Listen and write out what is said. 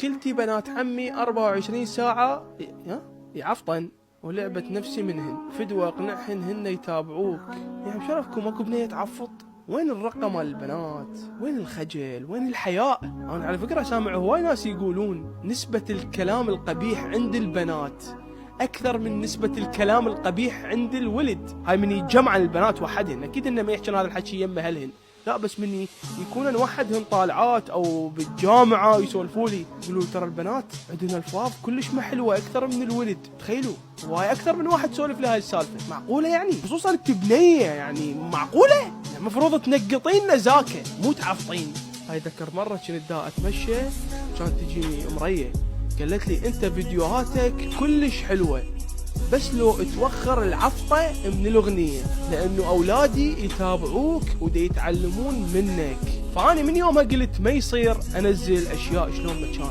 مشكلتي بنات عمي 24 ساعة يعفطن ولعبة نفسي منهن، فدوى اقنعهن هن يتابعوك. يعني بشرفكم اكو بنية تعفط؟ وين الرقة مال البنات؟ وين الخجل؟ وين الحياء؟ انا على فكرة سامع هواي ناس يقولون نسبة الكلام القبيح عند البنات اكثر من نسبة الكلام القبيح عند الولد. هاي من يتجمع البنات وحدهن، اكيد انه ما يحكون هذا الحكي يم اهلهن، لا بس من يكونن وحدهن طالعات او بالجامعة يسولفوا لي يقولوا ترى البنات عندنا الفاظ كلش ما حلوة اكثر من الولد. تخيلوا وهاي اكثر من واحد سولف لي هاي السالفة. معقولة يعني؟ خصوصا التبنية يعني معقولة؟ يعني المفروض تنقطين نزاكة مو تعفطين. هاي ذكر مرة كنت دا اتمشى كانت تجيني امرية قالت لي انت فيديوهاتك كلش حلوة بس لو توخر العفطة من الاغنية لانه اولادي يتابعوك ودي يتعلمون منك. فاني من يومها قلت ما يصير انزل اشياء شلون ما كان.